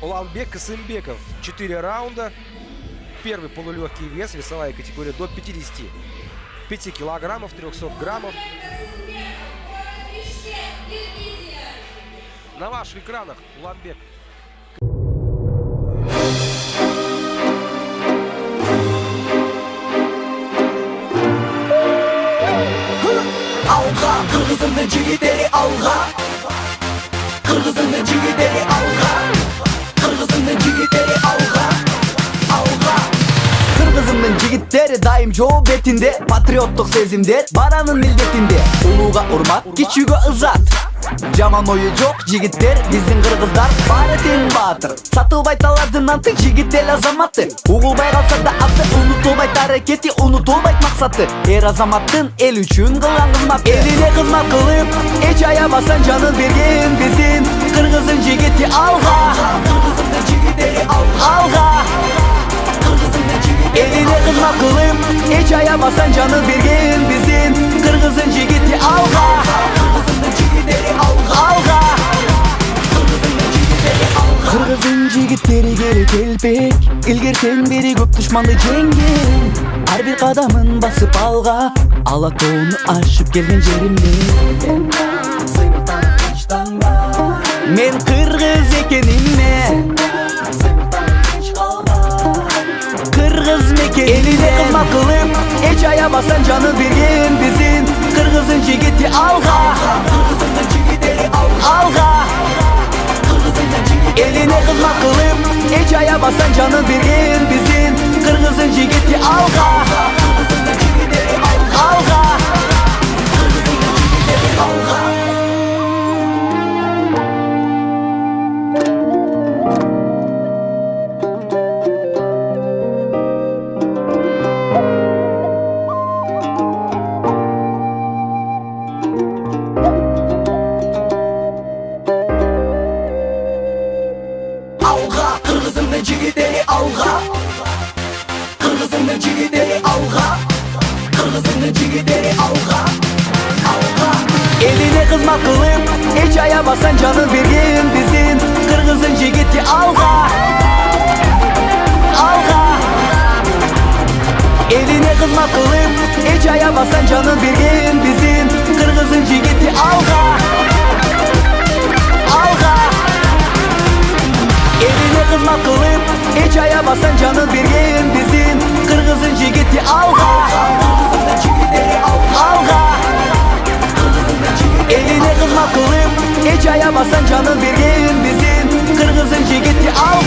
Уланбек Касымбеков. 4 раунда. Первый полулегкий вес, весовая категория до 55 килограммов, 300 граммов. На ваших экранах Уланбек. Alga, Kırgız'ın cigitleri alga. Kırgız'ın cigitleri alga. Kırgız'ın cigitleri alga. Alga. Kırgız'ın cigitleri daim çoğu betinde. Patriotluk sezimler baranın milletinde. Uluğa urmat, küçüğe ızat. Жаман ойы жоқ жигиттер биздин кыргыздар баары тең баатыр. Сатылбай талардын анты жигит эл азаматы. Угулбай калса да аты унутулбайт аракети, унутулбайт максаты. Эр азаматтын эл үчүн кылган кызматы. Элине кызмат кылып эч аябастан жанын берген биздин кыргыздын жигити алга. Кыргыздын жигиттери алга. Eline kızmak kılıp hiç ayamazsan canın bergen bizdin Kırgız'ın jigiti alga. Kırgız'ın jigitleri alga. Kırgız'ın jigitleri geri telpek İlgerten beri көп düşmandı jengen Har bir kadamın basıp alga Alatoğunu aşıp gelgen jerimden Men kırgız ekenimne Kırgız meken Eline kızmak kılıp hiç ayamazsan canın bergen bizdin Kırgız'ın jigiti alga. Kırgız'ın jigitleri alga. Eline kızmak kılıp hiç ayamazsan canın bergen bizdin Kırgız'ın jigiti alga. Kırgız'ın jigitleri alga. Kırgız'ın jigitleri alga. Kırgız'ın jigitleri alga. Kırgız'ın jigitleri alga. Kırgız'ın jigitleri alga. Eline kızmak kılıp hiç ayamazsan canın bergen bizdin Kırgız'ın jigiti alga. Eline kızmak kılıp hiç ayamazsan canın bergen bizdin Kırgız'ın jigiti alga. Eline kızmak kılıp hiç ayamazsan canın bergen bizdin Kırgız'ın jigiti alga. Kırgız'ın jigitleri alga. Eline kızmak kılıp hiç ayamazsan canın bergen bizdin Kırgız'ın jigiti alga.